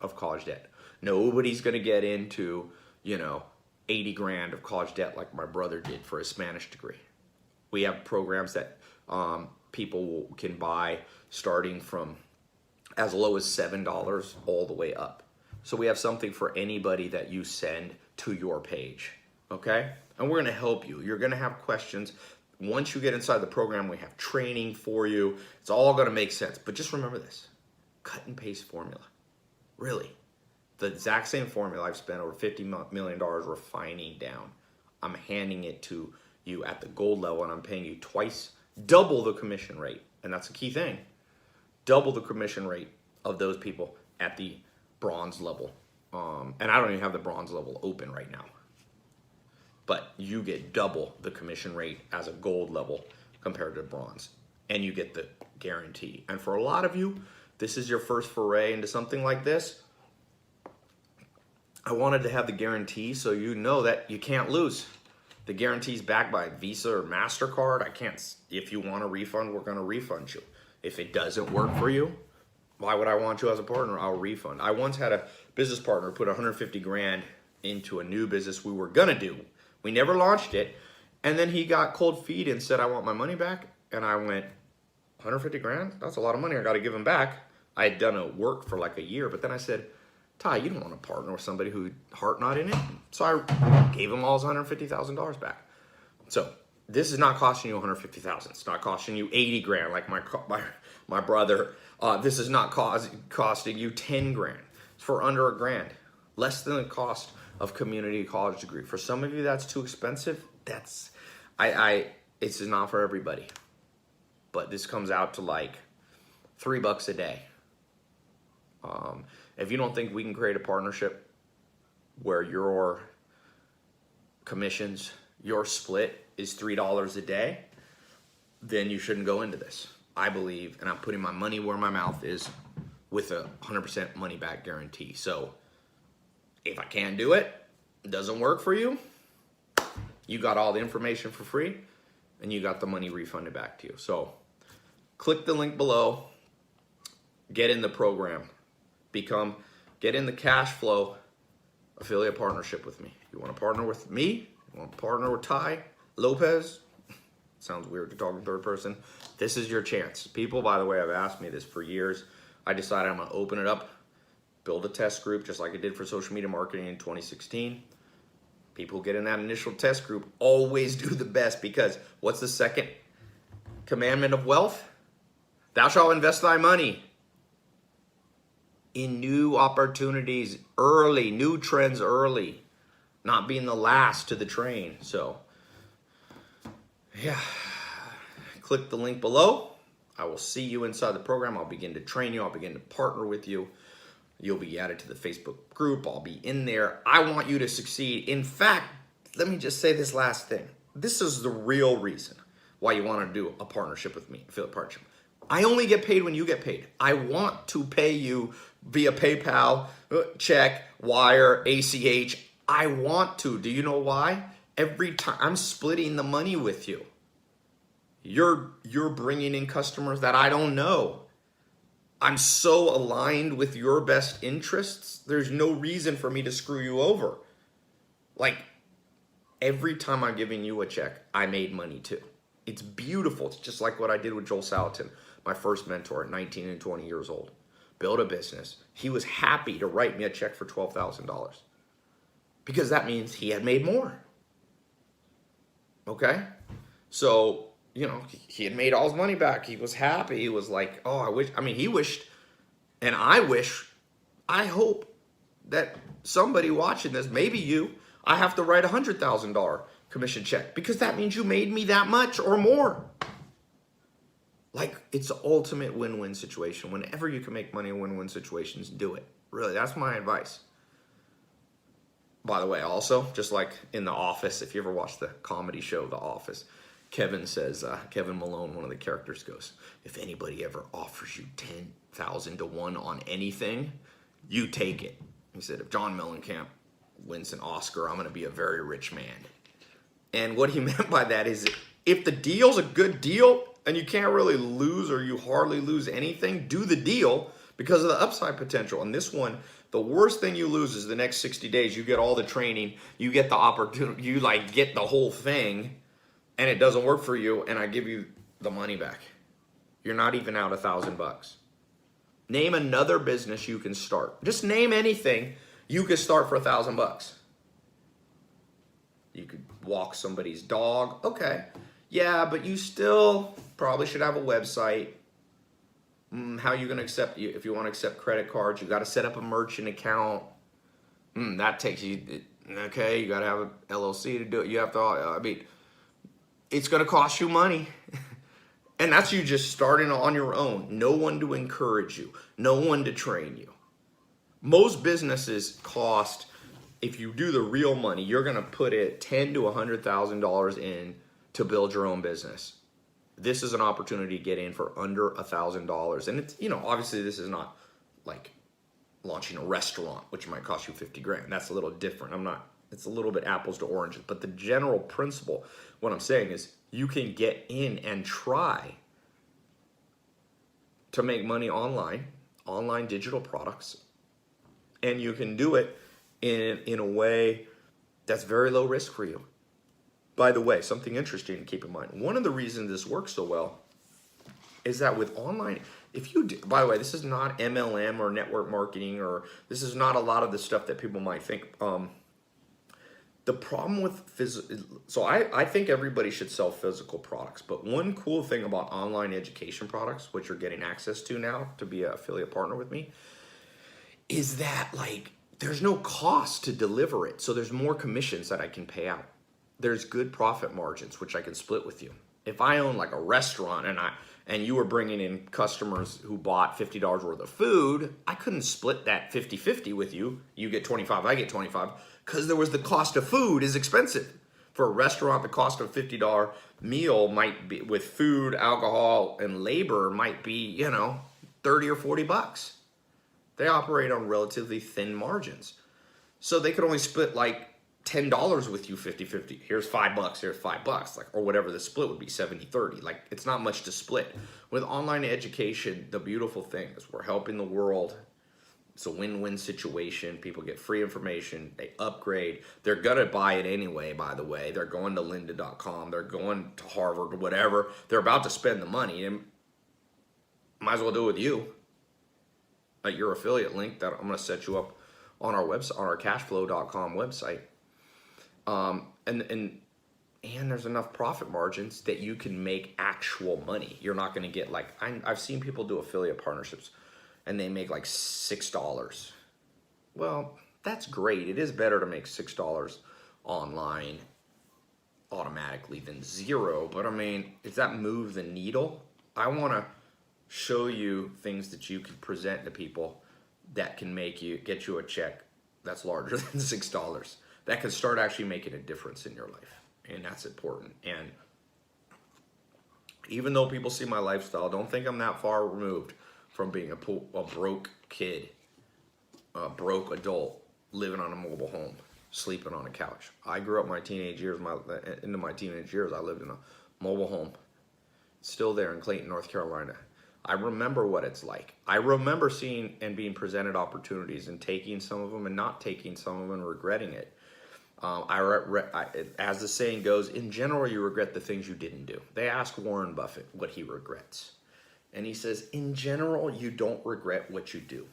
of college debt. Nobody's going to get into, 80 grand of college debt like my brother did for a Spanish degree. We have programs that people can buy starting from as low as $7 all the way up. So we have something for anybody that you send to your page, okay? And we're gonna help you. You're gonna have questions. Once you get inside the program, we have training for you. It's all gonna make sense. But just remember this, cut and paste formula, really. The exact same formula I've spent over $50 million refining down. I'm handing it to you at the gold level, and I'm paying you double the commission rate. And that's a key thing. Double the commission rate of those people at the bronze level. And I don't even have the bronze level open right now. But you get double the commission rate as a gold level compared to bronze. And you get the guarantee. And for a lot of you, this is your first foray into something like this. I wanted to have the guarantee so you know that you can't lose. The guarantee is backed by Visa or MasterCard. If you want a refund, we're going to refund you. If it doesn't work for you, why would I want you as a partner? I'll refund. I once had a business partner put 150 grand into a new business we were going to do. We never launched it. And then he got cold feet and said, I want my money back. And I went, 150 grand? That's a lot of money. I got to give him back. I had done a work for like a year, but then I said, Tai, you don't want to partner with somebody who's heart not in it. So I gave him all his $150,000 back. So this is not costing you $150,000. It's not costing you 80 grand like my brother. This is not costing you 10 grand. It's for under $1,000, less than the cost of community college degree. For some of you, that's too expensive. It's not for everybody. But this comes out to like $3 a day. If you don't think we can create a partnership where your commissions, your split is $3 a day, then you shouldn't go into this. I believe, and I'm putting my money where my mouth is, with a 100% money back guarantee. So if I can't do it, it doesn't work for you, you got all the information for free and you got the money refunded back to you. So click the link below, get in the program. Get in the cash flow affiliate partnership with me. You want to partner with me? You want to partner with Tai Lopez? Sounds weird to talk in third person. This is your chance. People, by the way, have asked me this for years. I decided I'm going to open it up, build a test group just like I did for social media marketing in 2016. People get in that initial test group always do the best, because what's the second commandment of wealth? Thou shalt invest thy money in new opportunities early, new trends early, not being the last to the train. So, yeah, click the link below. I will see you inside the program. I'll begin to train you. I'll begin to partner with you. You'll be added to the Facebook group. I'll be in there. I want you to succeed. In fact, let me just say this last thing. This is the real reason why you want to do a partnership with me, affiliate partnership. I only get paid when you get paid. I want to pay you via PayPal, check, wire, ACH. I want to. Do you know why? Every time I'm splitting the money with you. You're bringing in customers that I don't know. I'm so aligned with your best interests. There's no reason for me to screw you over. Like, every time I'm giving you a check, I made money too. It's beautiful. It's just like what I did with Joel Salatin, my first mentor at 19 and 20 years old. Built a business. He was happy to write me a check for $12,000 because that means he had made more. Okay? So, you know, he had made all his money back. He was happy. He was like, oh, he wished, and I hope that somebody watching this, maybe you, I have to write a $100,000 commission check because that means you made me that much or more. Like, it's the ultimate win-win situation. Whenever you can make money in win-win situations, do it. Really, that's my advice. By the way, also, just like in The Office, if you ever watch the comedy show The Office, Kevin says, Kevin Malone, one of the characters, goes, if anybody ever offers you 10,000 to 1 on anything, you take it. He said, if John Mellencamp wins an Oscar, I'm going to be a very rich man. And what he meant by that is if the deal's a good deal and you can't really lose or you hardly lose anything, do the deal because of the upside potential. And this one, the worst thing you lose is the next 60 days. You get all the training, you get the opportunity, you like get the whole thing, and it doesn't work for you, and I give you the money back. You're not even out $1,000. Name another business you can start. Just name anything you could start for $1,000. You could walk somebody's dog. Okay. Yeah, but you still probably should have a website. How are you going to accept, if you want to accept credit cards, you got to set up a merchant account. That takes you, okay, you got to have an LLC to do it. You have to, it's going to cost you money. And that's you just starting on your own. No one to encourage you. No one to train you. Most businesses cost, if you do the real money, you're going to put it $10,000 to $100,000 in to build your own business. This is an opportunity to get in for under $1,000. And it's, obviously this is not like launching a restaurant, which might cost you 50 grand. That's a little different. It's a little bit apples to oranges, but the general principle, what I'm saying is you can get in and try to make money online digital products, and you can do it in a way that's very low risk for you. By the way, something interesting to keep in mind. One of the reasons this works so well is that with online, by the way, this is not MLM or network marketing, or this is not a lot of the stuff that people might think. The problem with so I think everybody should sell physical products, but one cool thing about online education products, which you're getting access to now to be an affiliate partner with me, is that like there's no cost to deliver it. So there's more commissions that I can pay out. There's good profit margins, which I can split with you. If I own like a restaurant and you were bringing in customers who bought $50 worth of food, I couldn't split that 50-50 with you. You get 25, I get 25, because there was the cost of food is expensive. For a restaurant, the cost of a $50 meal might be, with food, alcohol, and labor, might be, 30 or 40 bucks. They operate on relatively thin margins. So they could only split like $10 with you 50-50. Here's $5, here's $5, like, or whatever the split would be, 70-30. Like, it's not much to split. With online education, the beautiful thing is we're helping the world. It's a win-win situation. People get free information. They upgrade. They're going to buy it anyway, by the way. They're going to lynda.com. They're going to Harvard or whatever. They're about to spend the money, and might as well do it with you. At your affiliate link that I'm going to set you up on our website, on our cashflow.com website. And there's enough profit margins that you can make actual money. You're not going to get like, I've seen people do affiliate partnerships and they make like $6. Well, that's great. It is better to make $6 online automatically than zero, but I mean, does that move the needle? I want to show you things that you can present to people that can get you a check that's larger than $6, that can start actually making a difference in your life, and that's important. And even though people see my lifestyle, don't think I'm that far removed from being a broke kid, a broke adult living on a mobile home, sleeping on a couch. I grew up my teenage years, into my teenage years, I lived in a mobile home, still there in Clayton, North Carolina. I remember what it's like. I remember seeing and being presented opportunities and taking some of them and not taking some of them and regretting it. As the saying goes, in general, you regret the things you didn't do. They asked Warren Buffett what he regrets. And he says, in general, you don't regret what you do.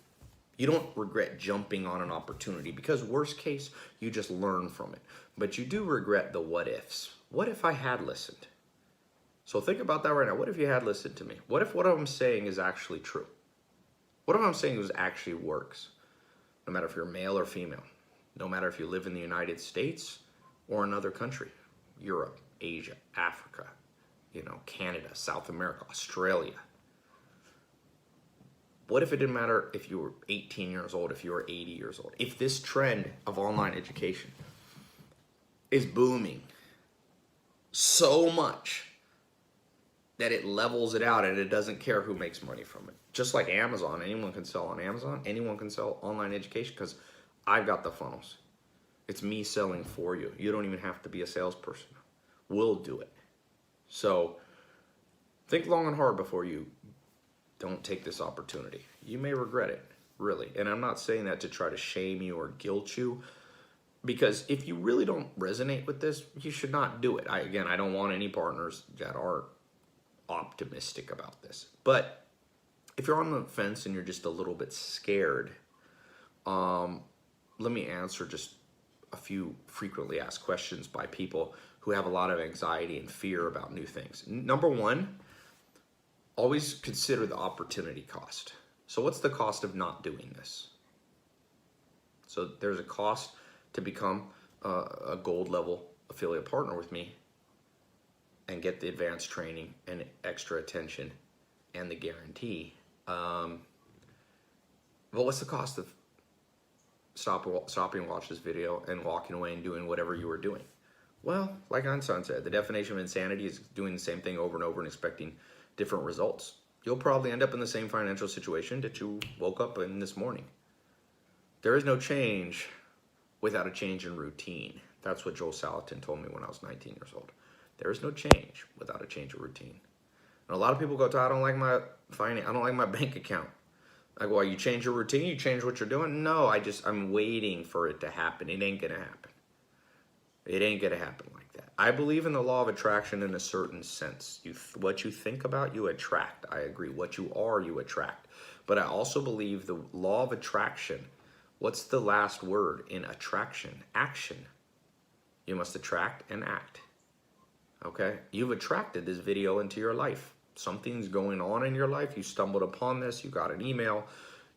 You don't regret jumping on an opportunity because worst case, you just learn from it. But you do regret the what ifs. What if I had listened? So think about that right now. What if you had listened to me? What if what I'm saying is actually true? What if I'm saying actually works? No matter if you're male or female. No matter if you live in the United States or another country. Europe, Asia, Africa, Canada, South America, Australia. What if it didn't matter if you were 18 years old, if you were 80 years old? If this trend of online education is booming so much that it levels it out and it doesn't care who makes money from it. Just like Amazon, anyone can sell on Amazon, anyone can sell online education because I've got the funnels. It's me selling for you. You don't even have to be a salesperson. We'll do it. So think long and hard before you don't take this opportunity. You may regret it, really. And I'm not saying that to try to shame you or guilt you, because if you really don't resonate with this, you should not do it. I don't want any partners that are optimistic about this. But if you're on the fence and you're just a little bit scared, let me answer just a few frequently asked questions by people who have a lot of anxiety and fear about new things. Number one, always consider the opportunity cost. So what's the cost of not doing this? So there's a cost to become a gold level affiliate partner with me and get the advanced training and extra attention and the guarantee. But what's the cost of stopping and watch this video and walking away and doing whatever you were doing? Well, like Einstein said, the definition of insanity is doing the same thing over and over and expecting different results. You'll probably end up in the same financial situation that you woke up in this morning. There is no change without a change in routine. That's what Joel Salatin told me when I was 19 years old. There is no change without a change of routine. And a lot of people go, I don't like my finance, I don't like my bank account. Like, well, you change your routine, you change what you're doing? No, I'm waiting for it to happen. It ain't gonna happen. It ain't gonna happen like that. I believe in the law of attraction in a certain sense. What you think about, you attract. I agree. What you are, you attract. But I also believe the law of attraction. What's the last word in attraction? Action. You must attract and act. Okay? You've attracted this video into your life. Something's going on in your life. You stumbled upon this. You got an email.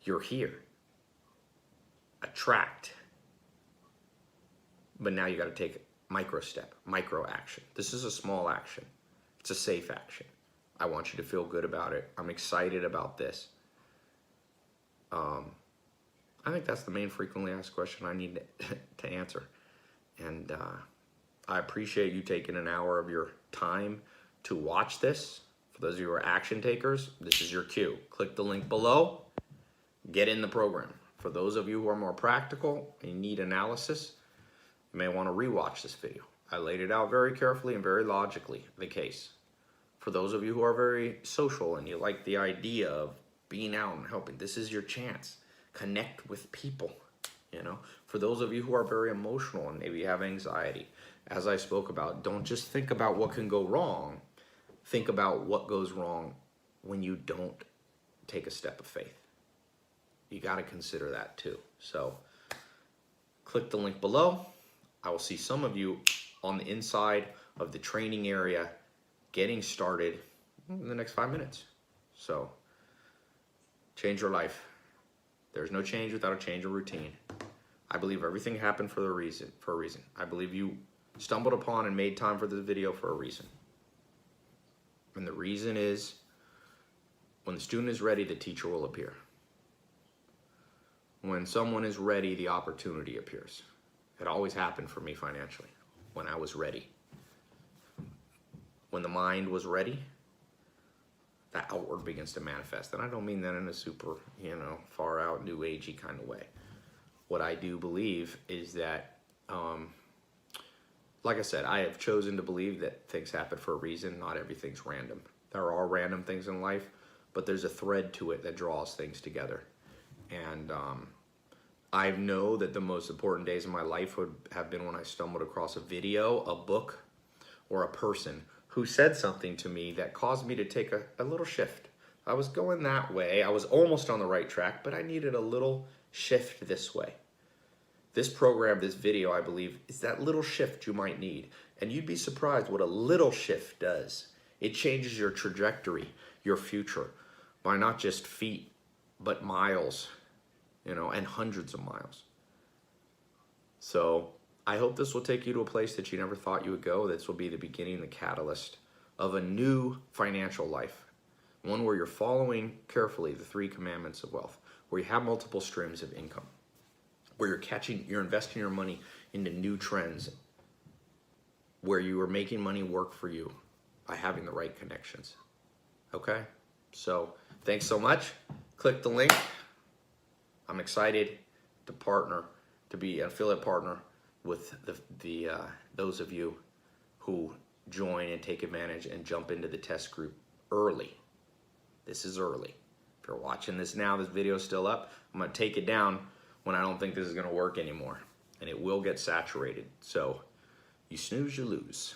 You're here. Attract. But now you got to take a micro step, micro action. This is a small action. It's a safe action. I want you to feel good about it. I'm excited about this. I think that's the main frequently asked question I need to answer. And I appreciate you taking an hour of your time to watch this. For those of you who are action takers, this is your cue. Click the link below. Get in the program. For those of you who are more practical and need analysis, you may want to rewatch this video. I laid it out very carefully and very logically, the case. For those of you who are very social and you like the idea of being out and helping, this is your chance. Connect with people, For those of you who are very emotional and maybe have anxiety, as I spoke about, don't just think about what can go wrong. Think about what goes wrong when you don't take a step of faith. You got to consider that too. So click the link below. I will see some of you on the inside of the training area getting started in the next 5 minutes. So Change your life. There's no change without a change of routine. I believe everything happened for a reason. I believe you stumbled upon and made time for this video for a reason. And the reason is, when the student is ready, the teacher will appear. When someone is ready, the opportunity appears. It always happened for me financially, when I was ready. When the mind was ready, that outward begins to manifest. And I don't mean that in a super, far out, new agey kind of way. What I do believe is that, like I said, I have chosen to believe that things happen for a reason. Not everything's random. There are random things in life, but there's a thread to it that draws things together. And I know that the most important days of my life would have been when I stumbled across a video, a book, or a person who said something to me that caused me to take a little shift. I was going that way. I was almost on the right track, but I needed a little shift this way. This program, this video, I believe, is that little shift you might need. And you'd be surprised what a little shift does. It changes your trajectory, your future, by not just feet, but miles, and hundreds of miles. So I hope this will take you to a place that you never thought you would go. This will be the beginning, the catalyst of a new financial life. One where you're following carefully the 3 commandments of wealth, where you have multiple streams of income, where you're investing your money into new trends, where you are making money work for you by having the right connections. Okay? So thanks so much. Click the link. I'm excited to partner, to be an affiliate partner with those of you who join and take advantage and jump into the test group early. This is early. If you're watching this now, this video is still up. I'm going to take it down when I don't think this is going to work anymore. And it will get saturated. So you snooze, you lose.